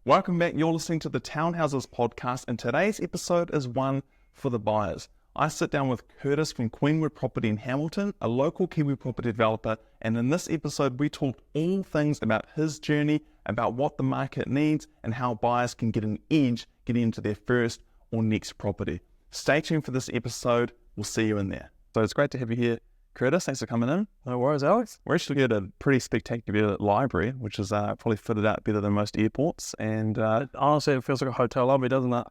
Welcome back. You're listening to the Townhouses podcast, and today's episode is one for the buyers. I sit down with Curtis from Queenwood Property in Hamilton, a local Kiwi property developer, and in this episode we talk all things about his journey, about what the market needs, and how buyers can get an edge getting into their first or next property. Stay tuned for this episode. We'll see you in there. So it's great to have you here, Curtis. Thanks for coming in. No worries, Alex. We're actually at a pretty spectacular library, which is probably fitted out better than most airports. And Honestly, it feels like a hotel lobby, doesn't it?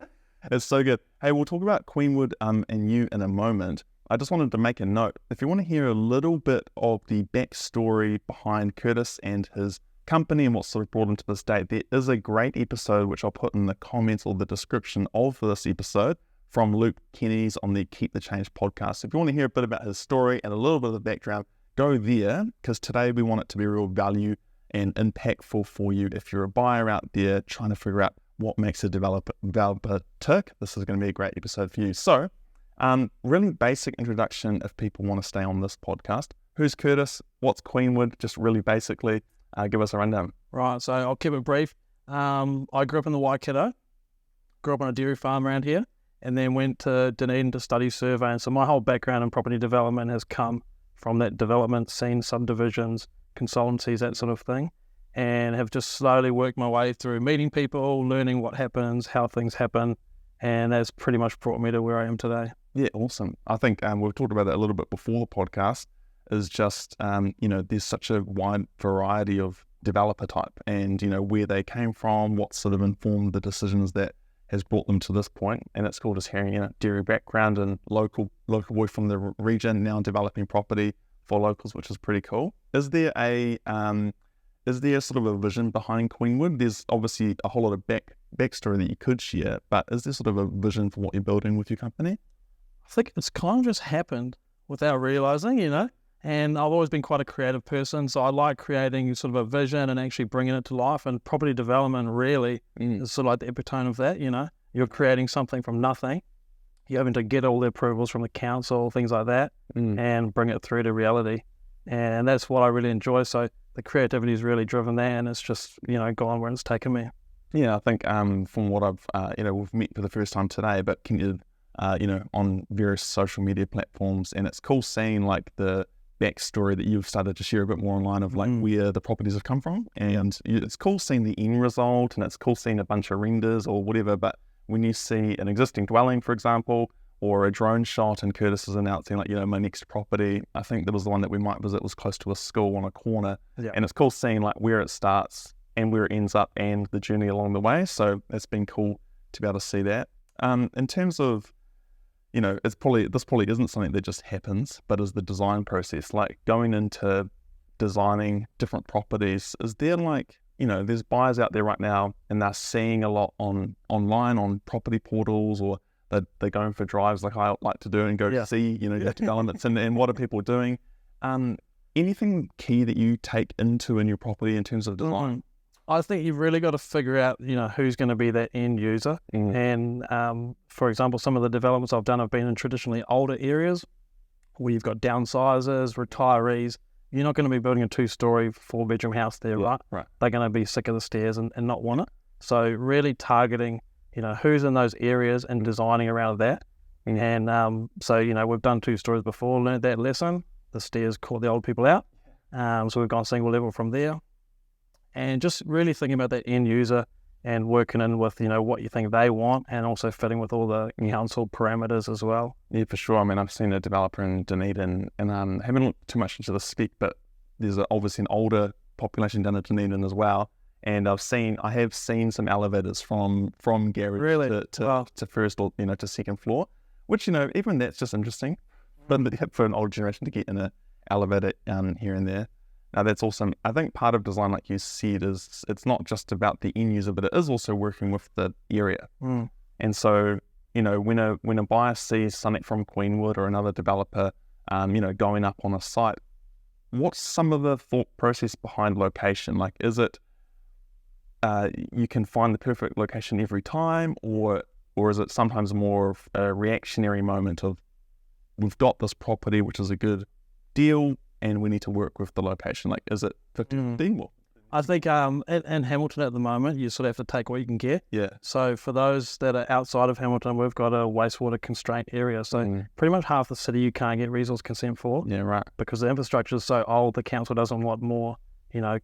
it's so good. Hey, we'll talk about Queenwood and you in a moment. I just wanted to make a note. If you want to hear a little bit of the backstory behind Curtis and his company and what sort of brought him to this date, there is a great episode which I'll put in the comments or the description of this episode from Luke Kenny's on the Keep the Change podcast. So if you want to hear a bit about his story and a little bit of the background, go there, because today we want it to be real value and impactful for you. If you're a buyer out there trying to figure out what makes a developer tick, this is going to be a great episode for you. So, really basic introduction if people want to stay on this podcast. Who's Curtis? What's Queenwood? Just really basically give us a rundown. Right, so I'll keep it brief. I grew up in the Waikato, grew up on a dairy farm around here, and then went to Dunedin to study surveying. So my whole background in property development has come from that development scene, subdivisions, consultancies, that sort of thing, and have just slowly worked my way through meeting people, learning what happens, how things happen, and that's pretty much brought me to where I am today. Yeah, awesome. I think we've talked about that a little bit before the podcast, is just, there's such a wide variety of developer type and, where they came from, what sort of informed the decisions that has brought them to this point. And it's cool just hearing a dairy background and local boy from the region now developing property for locals, which is pretty cool. Is there sort of a vision behind Queenwood? There's obviously a whole lot of backstory that you could share, but is there sort of a vision for what you're building with your company? I think it's kind of just happened without realizing, and I've always been quite a creative person, so I like creating sort of a vision and actually bringing it to life, and property development really is sort of like the epitome of that. You're creating something from nothing, you're having to get all the approvals from the council, things like that, and bring it through to reality, and that's what I really enjoy. So the creativity is really driven there, and it's just gone where it's taken me. Yeah, I think from what I've we've met for the first time today, but can you on various social media platforms, and it's cool seeing like the backstory that you've started to share a bit more online of like where the properties have come from, and it's cool seeing the end result, and it's cool seeing a bunch of renders or whatever, but when you see an existing dwelling, for example, or a drone shot and Curtis is announcing like, my next property, I think that was the one that we might visit, was close to a school on a corner, and it's cool seeing like where it starts and where it ends up and the journey along the way. So it's been cool to be able to see that. In terms of this probably isn't something that just happens, but is the design process, like going into designing different properties. Is there there's buyers out there right now and they're seeing a lot online on property portals, or they're going for drives like I like to do and go see, developments and what are people doing? Anything key that you take into a new property in terms of design? I think you've really got to figure out, who's going to be that end user. And for example, some of the developments I've done have been in traditionally older areas where you've got downsizers, retirees. You're not going to be building a 2-story, 4-bedroom house there, right? They're going to be sick of the stairs and not want it. So really targeting, who's in those areas and designing around that. And so, we've done 2 stories before, learned that lesson. The stairs caught the old people out. So we've gone single level from there. And just really thinking about that end user and working in with, what you think they want, and also fitting with all the council parameters as well. Yeah, for sure. I mean, I've seen a developer in Dunedin, and haven't looked too much into the spec, but there's obviously an older population down in Dunedin as well. And I have seen some elevators from garage to first or, to second floor, which, even that's just interesting. But for an old generation to get in an elevator here and there. Now that's awesome. I think part of design, like you said, is it's not just about the end user, but it is also working with the area. And so, when a buyer sees something from Queenwood or another developer, going up on a site, what's some of the thought process behind location? Like, is it you can find the perfect location every time, or is it sometimes more of a reactionary moment of, we've got this property which is a good deal and we need to work with the location? Like, is it 50-50? I think in Hamilton at the moment, you sort of have to take what you can get. Yeah. So for those that are outside of Hamilton, we've got a wastewater constraint area. So pretty much half the city you can't get resource consent for. Yeah, right. Because the infrastructure is so old, the council doesn't want more,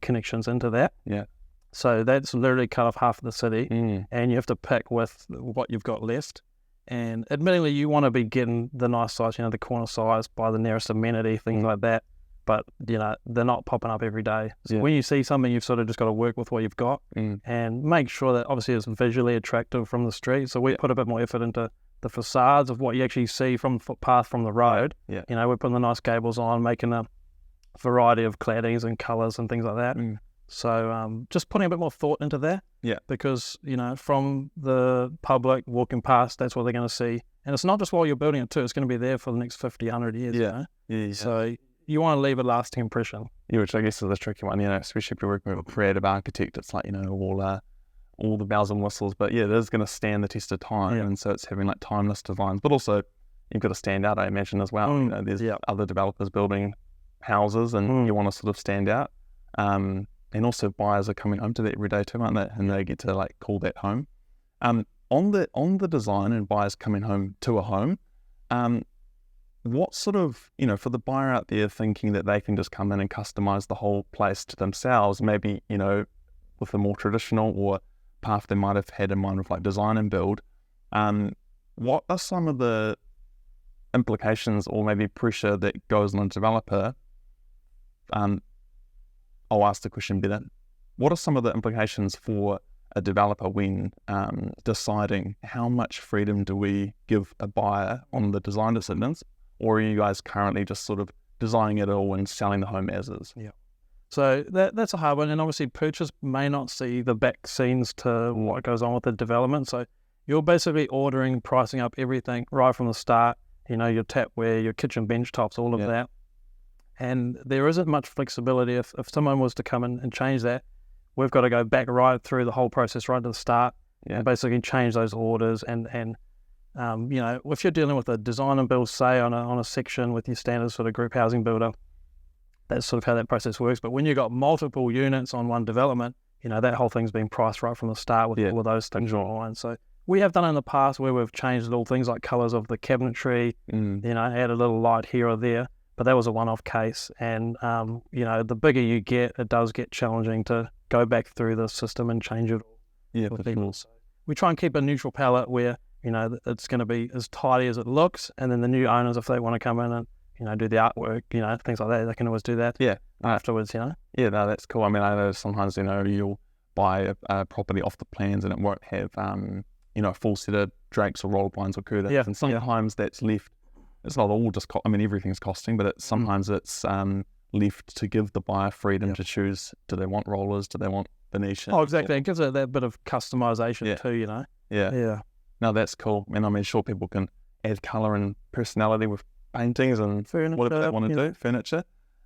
connections into that. Yeah. So that's literally cut off half of the city, and you have to pick with what you've got left. And admittedly, you want to be getting the nice size, the corner size by the nearest amenity, things like that. But, they're not popping up every day. So when you see something, you've sort of just got to work with what you've got and make sure that obviously it's visually attractive from the street. So we put a bit more effort into the facades of what you actually see from the footpath from the road. Yeah. We're putting the nice gables on, making a variety of claddings and colours and things like that. So just putting a bit more thought into that. Yeah. Because, from the public walking past, that's what they're going to see. And it's not just while you're building it too, it's going to be there for the next 50, 100 years. Yeah. So you want to leave a lasting impression. Yeah, which I guess is a tricky one, especially if you're working with a creative architect. It's like, all the bells and whistles. But yeah, it is going to stand the test of time. And so it's having like timeless designs. But also, you've got to stand out, I imagine, as well. There's other developers building houses and you want to sort of stand out. And also buyers are coming home to that every day too, aren't they? And they get to like call that home. On the design and buyers coming home to a home, what sort of, for the buyer out there thinking that they can just come in and customize the whole place to themselves, maybe, with a more traditional or path they might have had in mind with like design and build, what are some of the implications or maybe pressure that goes on a developer? I'll ask the question better. What are some of the implications for a developer when deciding how much freedom do we give a buyer on the design decisions? Or are you guys currently just sort of designing it all and selling the home as is? Yeah. So that's a hard one. And obviously purchase may not see the back scenes to what goes on with the development. So you're basically ordering, pricing up everything right from the start, your tapware, your kitchen bench tops, all of that. And there isn't much flexibility. If someone was to come in and change that, we've got to go back right through the whole process right to the start and basically change those orders and if you're dealing with a design and build, say on a section with your standard sort of group housing builder, that's sort of how that process works. But when you've got multiple units on one development, that whole thing's been priced right from the start with all of those things in mind. So we have done in the past where we've changed little things like colours of the cabinetry, add a little light here or there, but that was a one-off case. And, the bigger you get, it does get challenging to go back through the system and change it all. Yeah, for sure. So we try and keep a neutral palette where it's going to be as tidy as it looks, and then the new owners, if they want to come in and do the artwork, things like that, they can always do that. Afterwards. Yeah, no, that's cool. I mean, I know sometimes you'll buy a property off the plans and it won't have a full set of drapes or roller blinds or curtains, and sometimes that's left. It's not all just everything's costing, but sometimes it's left to give the buyer freedom to choose. Do they want rollers? Do they want Venetian? Oh, exactly. It gives it that bit of customization too. Yeah. No, that's cool. And I mean, sure, people can add colour and personality with paintings and furniture, whatever they want to do, furniture.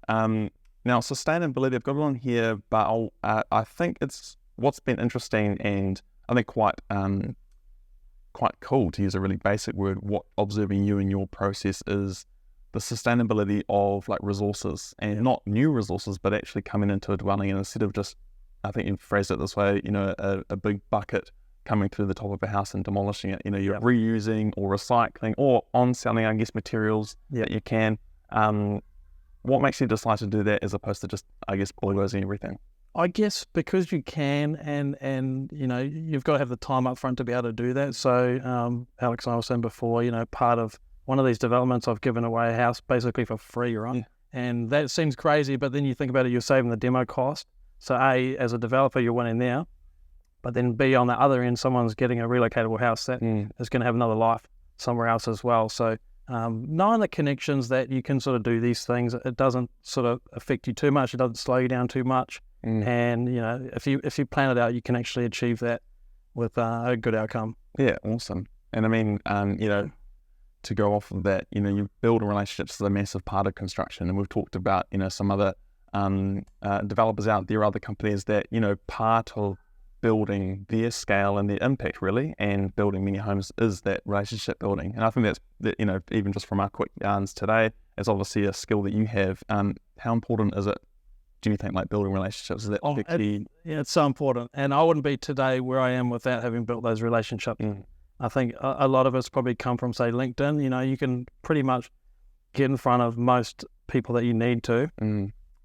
Now, sustainability, I've got it on here, but I think it's what's been interesting and I think quite cool, to use a really basic word, what observing you in your process is the sustainability of like resources, and not new resources, but actually coming into a dwelling and instead of just, I think you phrased it this way, a big bucket coming through the top of a house and demolishing it. You're reusing or recycling or on-selling, I guess, materials that you can. What makes you decide to do that as opposed to just, I guess, bulldozing everything? I guess because you can and you've got to have the time up front to be able to do that. So Alex and I were saying before, part of one of these developments, I've given away a house basically for free, right? Yeah. And that seems crazy, but then you think about it, you're saving the demo cost. So A, as a developer, you're winning there. But then B, on the other end, someone's getting a relocatable house that is going to have another life somewhere else as well. So knowing the connections that you can sort of do these things, it doesn't sort of affect you too much. It doesn't slow you down too much. And, if you plan it out, you can actually achieve that with a good outcome. Yeah, awesome. And I mean, to go off of that, you build relationships is a massive part of construction. And we've talked about, some other developers out there, other companies that, part of building their scale and their impact really, and building many homes is that relationship building. And I think that even just from our quick yarns today, it's obviously a skill that you have. How important is it do you think like building relationships is that key? It's so important, and I wouldn't be today where I am without having built those relationships. I think a lot of us probably come from, say, LinkedIn. You know, you can pretty much get in front of most people that you need to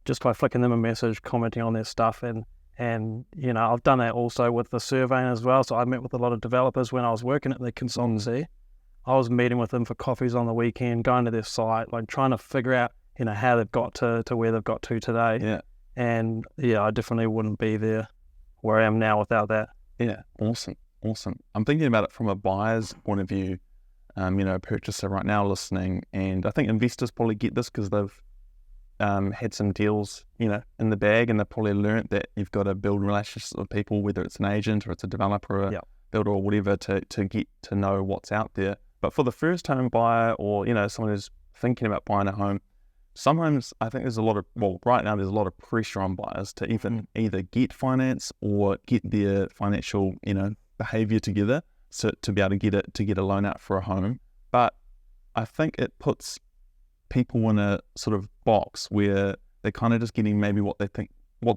just by flicking them a message, commenting on their stuff, and you know, I've done that also with the surveying as well. So I met with a lot of developers when I was working at the consultancy. I was meeting with them for coffees on the weekend, going to their site, like trying to figure out, you know, how they've got to where they've got to today. Yeah. And yeah, I definitely wouldn't be there where I am now without that. Yeah, awesome. I'm thinking about it from a buyer's point of view. You know, a purchaser right now listening, and I think investors probably get this because they've had some deals, you know, in the bag, and they've probably learnt that you've got to build relationships with people, whether it's an agent or it's a developer or a builder or whatever, to get to know what's out there. But for the first home buyer, or, you know, someone who's thinking about buying a home, sometimes I think there's a lot of, right now there's a lot of pressure on buyers to even either get finance or get their financial, you know, behavior together to be able to get a loan out for a home. But I think it puts people in a sort of box where they're kind of just getting maybe what they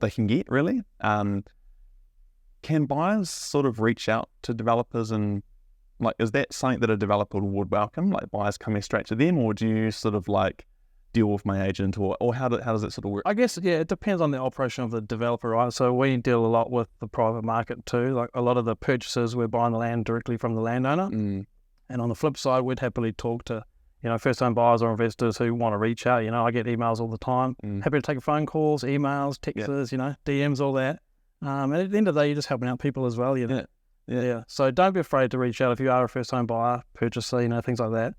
can get, really. Can buyers sort of reach out to developers, and like, is that something that a developer would welcome, like buyers coming straight to them, or do you sort of like deal with my agent, or how does it sort of work? I guess, yeah, it depends on the operation of the developer, right? So we deal a lot with the private market too. Like a lot of the purchasers, we're buying the land directly from the landowner. And on the flip side, we'd happily talk to, you know, first-time buyers or investors who want to reach out. You know, I get emails all the time. Happy to take phone calls, emails, texts, you know, DMs, all that. And at the end of the day, you're just helping out people as well, you know. Yeah. So don't be afraid to reach out if you are a first-time buyer, purchaser, you know, things like that.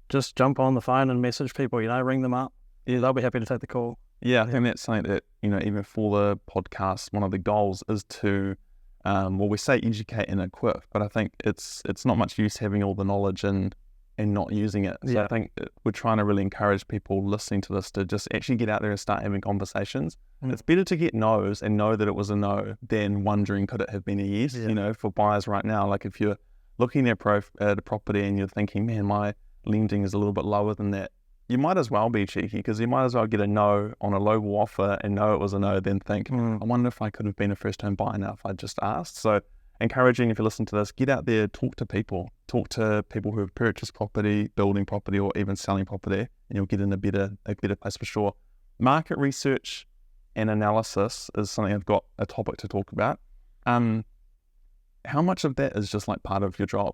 Just jump on the phone and message people, you know, ring them up. Yeah, they'll be happy to take the call. Yeah, I think that's something that, you know, even for the podcast, one of the goals is to, we say educate and equip, but I think it's not much use having all the knowledge and not using it. So I think we're trying to really encourage people listening to this to just actually get out there and start having conversations. It's better to get no's and know that it was a no than wondering, could it have been a yes? You know, for buyers right now, like if you're looking at the property and you're thinking, man, my lending is a little bit lower than that, you might as well be cheeky, because you might as well get a no on a low offer and know it was a no, then think, I wonder if I could have been a first home buyer now if I just asked. So encouraging, if you listen to this, get out there, talk to people who have purchased property, building property, or even selling property, and you'll get in a better place for sure. Market research and analysis is something I've got a topic to talk about. How much of that is just like part of your job?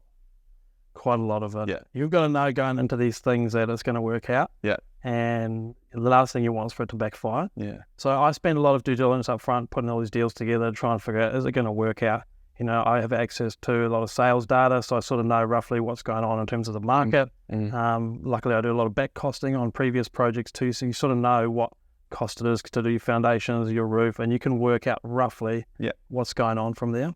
Quite a lot of it. Yeah. You've got to know going into these things that it's going to work out. Yeah. And the last thing you want is for it to backfire. Yeah. So I spend a lot of due diligence up front, putting all these deals together, trying to figure out, is it going to work out? You know, I have access to a lot of sales data, so I sort of know roughly what's going on in terms of the market. Luckily, I do a lot of back costing on previous projects too, so you sort of know what cost it is to do your foundations, your roof, and you can work out roughly what's going on from there.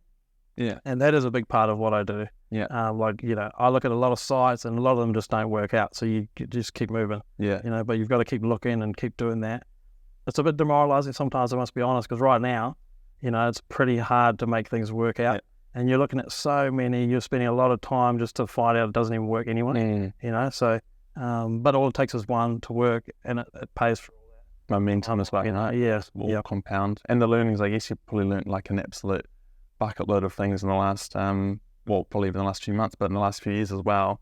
Yeah. And that is a big part of what I do. Yeah. Like, you know, I look at a lot of sites and a lot of them just don't work out. So you just keep moving. Yeah. You know, but you've got to keep looking and keep doing that. It's a bit demoralizing sometimes, I must be honest, because right now, you know, it's pretty hard to make things work out. Yeah. And you're looking at so many, you're spending a lot of time just to find out it doesn't even work anyway. You know, so, but all it takes is one to work, and it pays for all that. Momentum as well, you know. Yeah. All compound. And the learnings, I guess you probably learned like an absolute bucket load of things in the last, probably even the last few months, but in the last few years as well,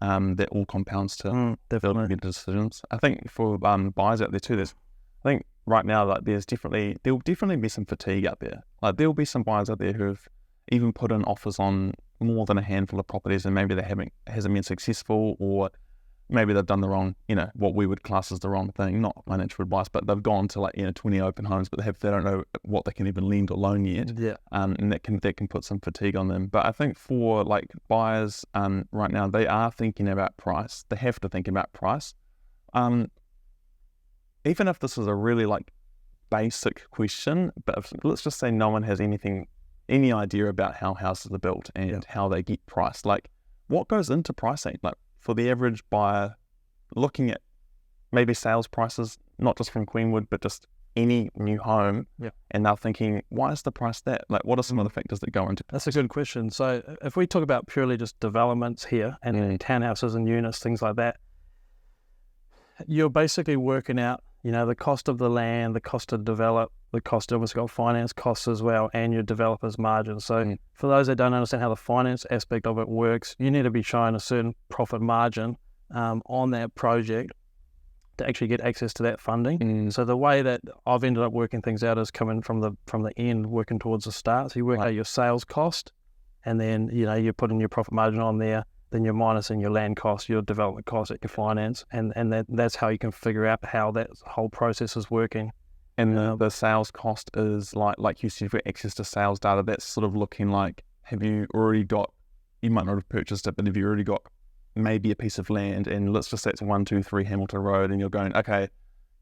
that all compounds to building good decisions. I think for buyers out there too, I think right now, like there'll definitely be some fatigue out there. Like there'll be some buyers out there who've even put in offers on more than a handful of properties, and maybe hasn't been successful, or maybe they've done the wrong, you know, what we would class as the wrong thing, not financial advice, but they've gone to 20 open homes, but they don't know what they can even lend or loan yet. Yeah. And that can put some fatigue on them. But I think for like buyers right now, they are thinking about price. They have to think about price. Even if this is a really like basic question, but let's just say no one has any idea about how houses are built and how they get priced. Like, what goes into pricing? Like, for the average buyer, looking at maybe sales prices, not just from Queenwood, but just any new home, and they're thinking, why is the price that? Like, what are some of the factors that go into price? That's a good question. So if we talk about purely just developments here and townhouses and units, things like that, you're basically working out, the cost of the land, the cost to develop, the cost of got finance costs as well, and your developer's margin. So for those that don't understand how the finance aspect of it works, you need to be showing a certain profit margin on that project to actually get access to that funding. So the way that I've ended up working things out is coming from the end, working towards the start. So you work out your sales cost, and then you're putting your profit margin on there. Then you're minusing your land costs, your development costs at your finance, and that's how you can figure out how that whole process is working. And the sales cost is like you said, for access to sales data, that's sort of looking like, have you already got, you might not have purchased it, but have you already got maybe a piece of land, and let's just say it's 123 Hamilton Road, and you're going, okay,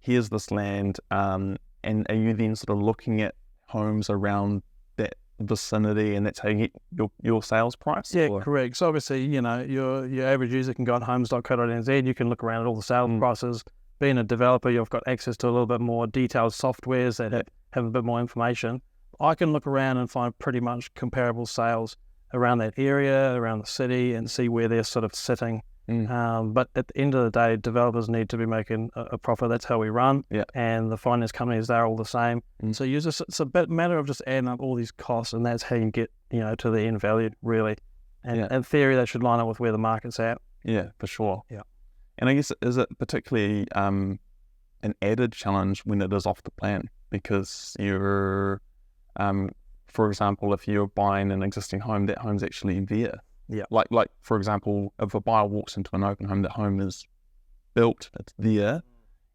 here's this land, and are you then sort of looking at homes around that vicinity, and that's how you get your sales price? Yeah, correct. So obviously, your average user can go on homes.co.nz, you can look around at all the sales prices. Being a developer, you've got access to a little bit more detailed softwares that have a bit more information. I can look around and find pretty much comparable sales around that area, around the city, and see where they're sort of sitting. But at the end of the day, developers need to be making a profit. That's how we run. And the finance companies, they're all the same. So it's a bit matter of just adding up all these costs, and that's how you get to the end value, really. And in theory, that should line up with where the market's at. Yeah, for sure. Yeah. And I guess, is it particularly an added challenge when it is off the plan? Because you're, for example, if you're buying an existing home, that home's actually there. Yeah. Like for example, if a buyer walks into an open home, that home is built, it's there.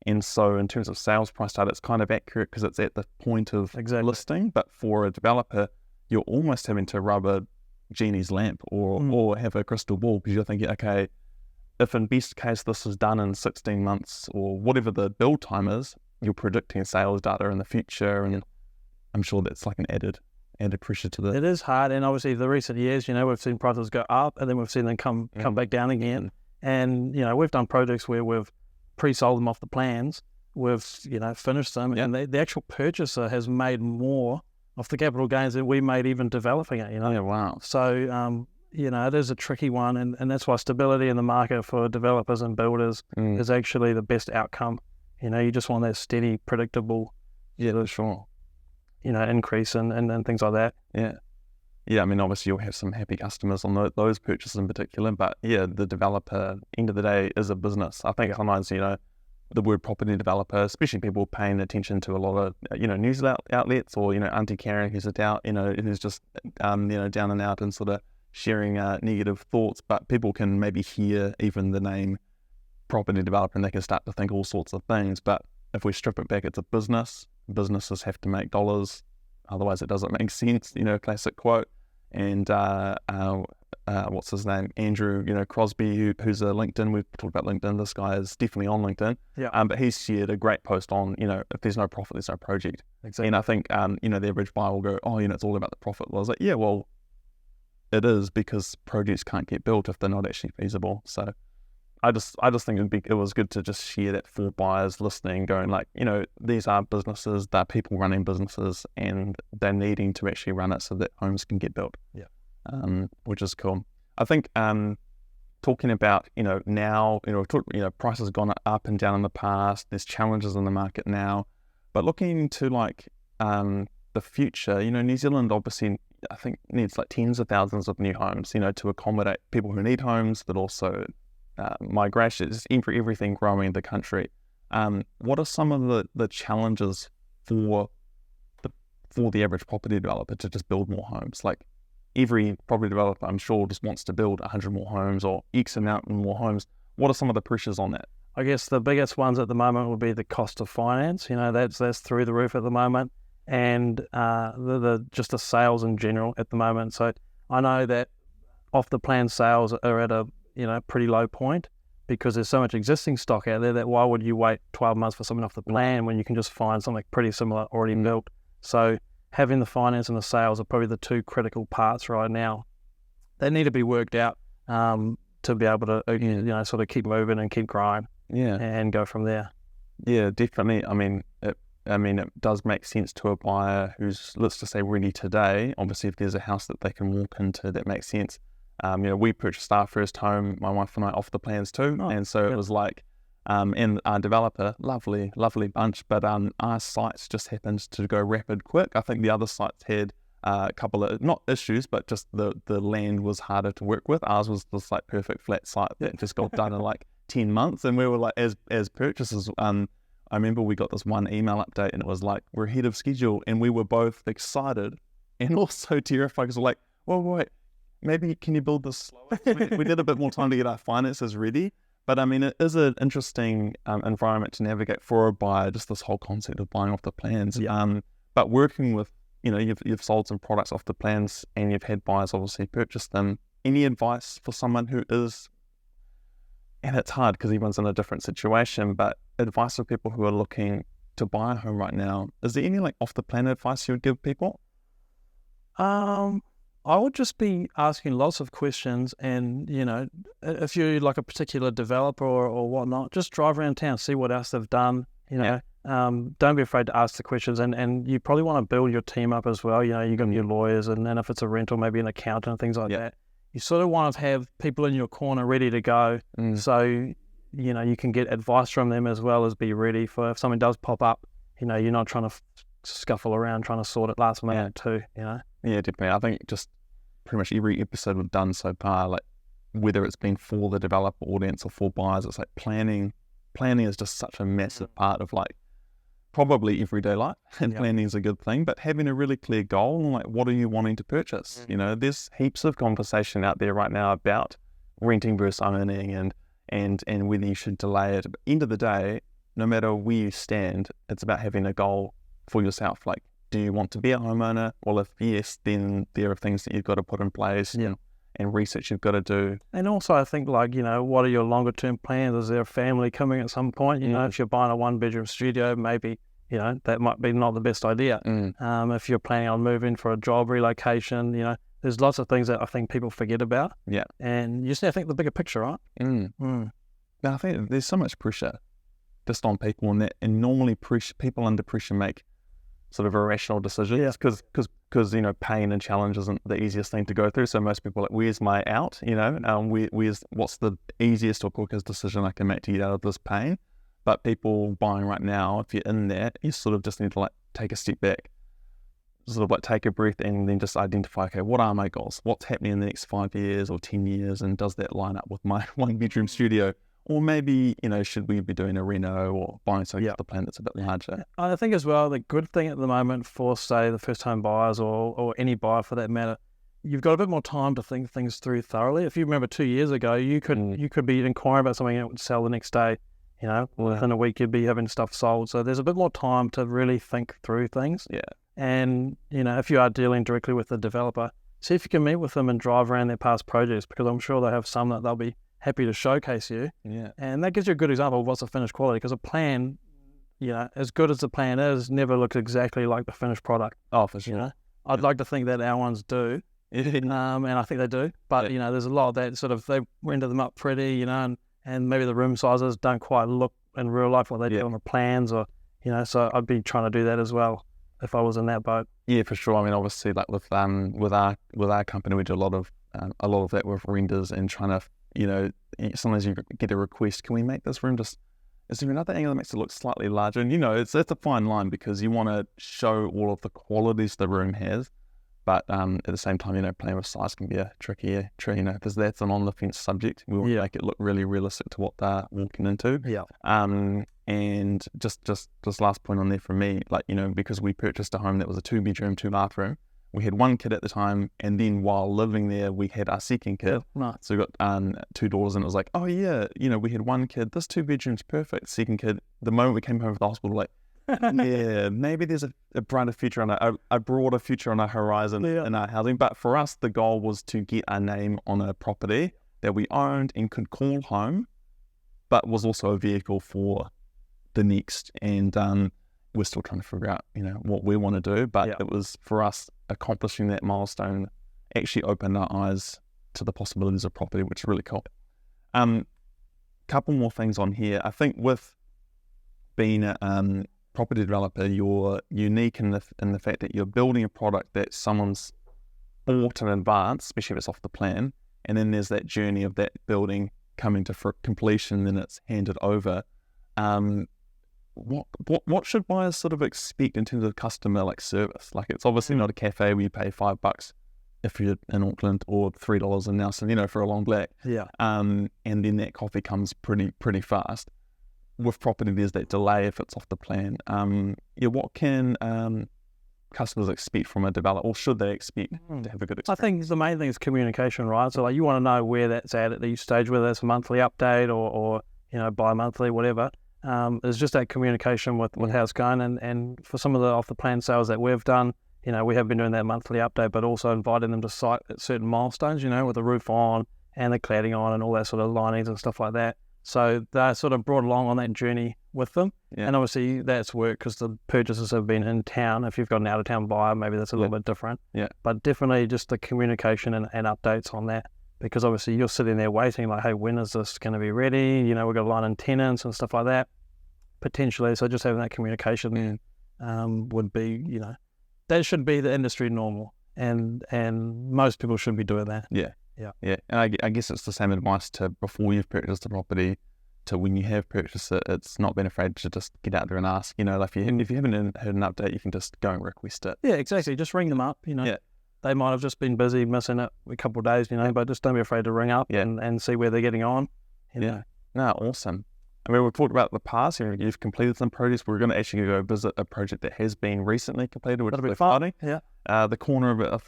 And so in terms of sales price data, it's kind of accurate because it's at the point of listing. But for a developer, you're almost having to rub a genie's lamp or have a crystal ball, because you're thinking, okay, if in best case this is done in 16 months or whatever the build time is, you're predicting sales data in the future, and I'm sure that's like an added pressure to the... It is hard, and obviously the recent years, we've seen prices go up, and then we've seen them come back down again. And we've done projects where we've pre-sold them off the plans, we've finished them, and the actual purchaser has made more off the capital gains than we made even developing it. Yeah, wow. So it is a tricky one, and that's why stability in the market for developers and builders is actually the best outcome. You just want that steady, predictable, sure, increase and things like that. Yeah. I mean, obviously you'll have some happy customers on those purchases in particular, but the developer, end of the day, is a business. I think sometimes, the word property developer, especially people paying attention to a lot of, news outlets, or, Auntie Karen who's who's just, down and out and sort of sharing negative thoughts, but people can maybe hear even the name property developer and they can start to think all sorts of things. But if we strip it back, it's a business. Businesses have to make dollars, otherwise it doesn't make sense. Classic quote. And what's his name? Andrew, Crosby, who's a LinkedIn. We've talked about LinkedIn. This guy is definitely on LinkedIn. But he's shared a great post on, if there's no profit, there's no project. Exactly. And I think, the average buyer will go, it's all about the profit. Well, I was like, yeah, well, it is, because projects can't get built if they're not actually feasible. So I just think it was good to just share that for buyers listening, going like, these are businesses, they're people running businesses, and they're needing to actually run it so that homes can get built. Which is cool. I think talking about, now, prices have gone up and down in the past, there's challenges in the market now, but looking to the future, New Zealand obviously, I think, needs like tens of thousands of new homes, to accommodate people who need homes, but also migration, everything growing in the country. What are some of the challenges for the average property developer to just build more homes? Like every property developer, I'm sure, just wants to build 100 more homes or X amount more homes. What are some of the pressures on that? I guess the biggest ones at the moment would be the cost of finance. That's through the roof at the moment, and just the sales in general at the moment. So I know that off the plan sales are at a pretty low point, because there's so much existing stock out there that why would you wait 12 months for something off the plan when you can just find something pretty similar already built? So having the finance and the sales are probably the two critical parts right now. They need to be worked out to be able to sort of keep moving and keep growing and go from there. Yeah, definitely. I mean, it does make sense to a buyer who's, let's just say, ready today. Obviously, if there's a house that they can walk into, that makes sense. We purchased our first home, my wife and I, off the plans too. And so it was like, and our developer, lovely bunch, but our sites just happened to go rapid quick. I think the other sites had a couple of, not issues, but just the land was harder to work with. Ours was this like perfect flat site that just got done in like 10 months. And we were like, as purchasers, I remember we got this one email update and it was like, we're ahead of schedule. And we were both excited and also terrified because we're like, well, wait, maybe can you build this slower? We did a bit more time to get our finances ready. But I mean, it is an interesting environment to navigate for a buyer, just this whole concept of buying off the plans. But working with, you've sold some products off the plans and you've had buyers obviously purchase them. Any advice for someone who is, and it's hard because everyone's in a different situation, but advice for people who are looking to buy a home right now, is there any like off the plan advice you would give people? I would just be asking lots of questions and, if you're like a particular developer or whatnot, just drive around town, see what else they've done, don't be afraid to ask the questions and you probably want to build your team up as well. You got your lawyers and then if it's a rental, maybe an accountant and things like that. You sort of want to have people in your corner ready to go so, you can get advice from them as well as be ready for if something does pop up, you're not trying to scuffle around trying to sort it last minute too, Yeah, definitely. I think just pretty much every episode we've done so far, like whether it's been for the developer audience or for buyers, it's like planning is just such a massive part of like probably everyday life, and planning is a good thing, but having a really clear goal and like what are you wanting to purchase? There's heaps of conversation out there right now about renting versus owning and whether you should delay it. But at the end of the day, no matter where you stand, it's about having a goal for yourself. Like, do you want to be a homeowner? Well, if yes, then there are things that you've got to put in place and research you've got to do. And also I think like, what are your longer term plans? Is there a family coming at some point? If you're buying a 1-bedroom studio, maybe, that might be not the best idea. If you're planning on moving for a job relocation, there's lots of things that I think people forget about. And you just need to think the bigger picture, right? Now, I think there's so much pressure just on people and normally people under pressure make sort of irrational decisions because pain and challenge isn't the easiest thing to go through. So most people are like, where's my out? What's the easiest or quickest decision I can make to get out of this pain? But people buying right now, if you're in there, you sort of just need to like take a step back, sort of like take a breath and then just identify, okay, what are my goals? What's happening in the next 5 years or 10 years? And does that line up with my 1-bedroom studio? Or maybe, should we be doing a reno or buying something off the plan that's a bit larger? I think as well, the good thing at the moment for, say, the first-time buyers or any buyer for that matter, you've got a bit more time to think things through thoroughly. If you remember 2 years ago, you could be inquiring about something that would sell the next day. Within a week you'd be having stuff sold. So there's a bit more time to really think through things. And, if you are dealing directly with the developer, see if you can meet with them and drive around their past projects because I'm sure they have some that they'll be happy to showcase you. And that gives you a good example of what's the finished quality because a plan, as good as the plan is, never looks exactly like the finished product. Oh, for sure. I'd like to think that our ones do. And I think they do. But, there's a lot that sort of, they render them up pretty, and maybe the room sizes don't quite look in real life what they do on the plans or, so I'd be trying to do that as well if I was in that boat. Yeah, for sure. I mean, obviously, like with our company, we do a lot of that with renders and trying to, sometimes you get a request, can we make this room is there another angle that makes it look slightly larger? And, it's a fine line because you want to show all of the qualities the room has, but at the same time, playing with size can be a trickier, because that's an on-the-fence subject. We want to make it look really realistic to what they're walking into. And just last point on there from me, like, because we purchased a home that was a 2-bedroom, 2-bathroom, we had 1 kid at the time, and then while living there, we had our second kid. So we got 2 daughters, and it was like, oh yeah, we had 1 kid. This 2-bedroom's perfect. Second kid. The moment we came home from the hospital, like, yeah, maybe there's a brighter future on a broader future on our horizon in our housing. But for us, the goal was to get our name on a property that we owned and could call home, but was also a vehicle for the next. And we're still trying to figure out, what we want to do. But it was for us accomplishing that milestone actually opened our eyes to the possibilities of property, which is really cool. Couple more things on here. I think with being a property developer, you're unique in the fact that you're building a product that someone's bought in advance, especially if it's off the plan, and then there's that journey of that building coming to completion, then it's handed over. What should buyers sort of expect in terms of customer like service? Like, it's obviously not a cafe where you pay $5 if you're in Auckland, or $3 in Nelson, for a long black. Yeah. And then that coffee comes pretty fast. With property, there's that delay if it's off the plan. What can customers expect from a developer, or should they expect to have a good experience? I think the main thing is communication, right? So like, you want to know where that's at each stage, whether it's a monthly update or bi-monthly, whatever. It's just that communication with how it's going, and for some of the off the plan sales that we've done, we have been doing that monthly update, but also inviting them to site at certain milestones, with the roof on and the cladding on and all that sort of linings and stuff like that. So they're sort of brought along on that journey with them. Yeah. And obviously that's worked because the purchasers have been in town. If you've got an out-of-town buyer, maybe that's a little bit different. Yeah. But definitely just the communication and updates on that, because obviously you're sitting there waiting like, hey, when is this going to be ready? We've got a line in tenants and stuff like that, potentially. So just having that communication would be, that should be the industry normal. And most people should be doing that. Yeah. And I guess it's the same advice to before you've purchased the property to when you have purchased it. It's not being afraid to just get out there and ask. Like if you haven't heard an update, you can just go and request it. Yeah, exactly. Just ring them up. They might have just been busy missing it a couple of days. But just don't be afraid to ring up and see where they're getting on. Yeah. No, awesome. I mean, we've talked about the past. You've completed some projects. We're going to actually go visit a project that has been recently completed, which is funny. Yeah. The corner of it.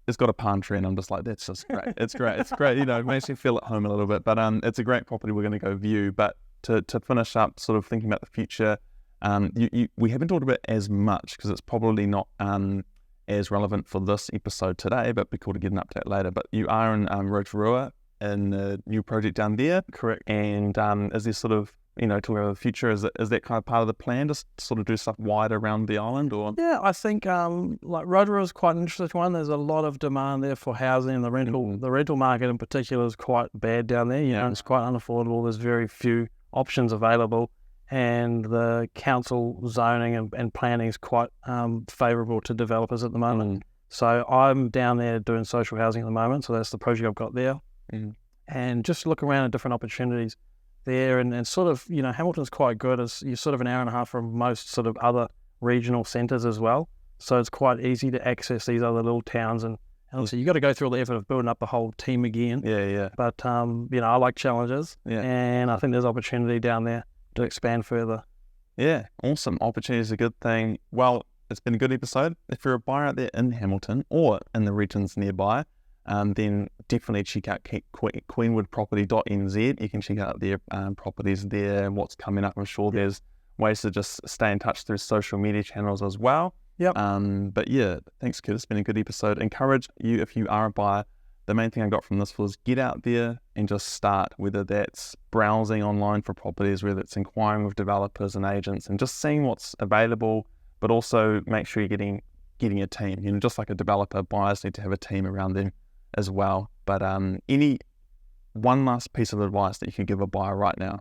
It's got a palm tree, and I'm just like, that's just great. It's great. It makes me feel at home a little bit. But it's a great property we're going to go view. But to finish up, sort of thinking about the future, we haven't talked about as much because it's probably not as relevant for this episode today, but it'd be cool to get an update later. But you are in Rotorua in the new project down there. Correct. And is there sort of, talking about the future, is that kind of part of the plan to sort of do stuff wide around the island? Or yeah, I think like Rotorua is quite an interesting one. There's a lot of demand there for housing, and the rental market in particular is quite bad down there. It's quite unaffordable. There's very few options available, and the council zoning and planning is quite favourable to developers at the moment. So I'm down there doing social housing at the moment. So that's the project I've got there, and just look around at different opportunities there, and sort of, Hamilton's quite good. You're sort of an hour and a half from most sort of other regional centres as well. So it's quite easy to access these other little towns, and obviously you got to go through all the effort of building up the whole team again. Yeah. But, I like challenges, and I think there's opportunity down there to expand further. Yeah, awesome. Opportunity is a good thing. Well, it's been a good episode. If you're a buyer out there in Hamilton or in the regions nearby, then definitely check out Queenwood.property.nz. You can check out their properties there and what's coming up. I'm sure there's ways to just stay in touch through social media channels as well. Yep. But yeah, thanks, Kurt. It's been a good episode. Encourage you, if you are a buyer, the main thing I got from this was get out there and just start, whether that's browsing online for properties, whether it's inquiring with developers and agents and just seeing what's available, but also make sure you're getting a team. Just like a developer, buyers need to have a team around them as well. But any one last piece of advice that you could give a buyer right now,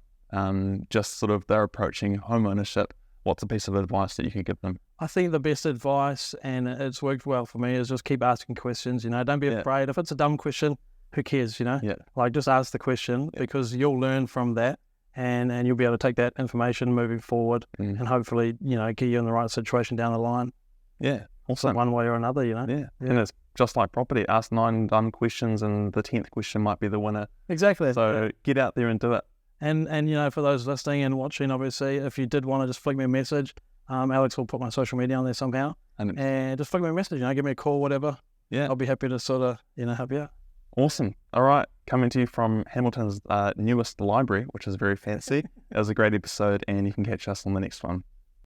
just sort of they're approaching home ownership, what's a piece of advice that you could give them? I think the best advice, and it's worked well for me, is just keep asking questions. Don't be afraid. If it's a dumb question, who cares? Like, just ask the question, because you'll learn from that, and you'll be able to take that information moving forward, and hopefully get you in the right situation down the line. Yeah, awesome. One way or another. Yeah. And it's just like property. Ask 9 dumb questions, and the 10th question might be the winner. Exactly. So get out there and do it. And for those listening and watching, obviously, if you did want to just flick me a message, Alex will put my social media on there somehow, and just flick me a message. Give me a call, whatever. Yeah, I'll be happy to sort of help you out. Awesome. All right, coming to you from Hamilton's newest library, which is very fancy. It was a great episode, and you can catch us on the next one.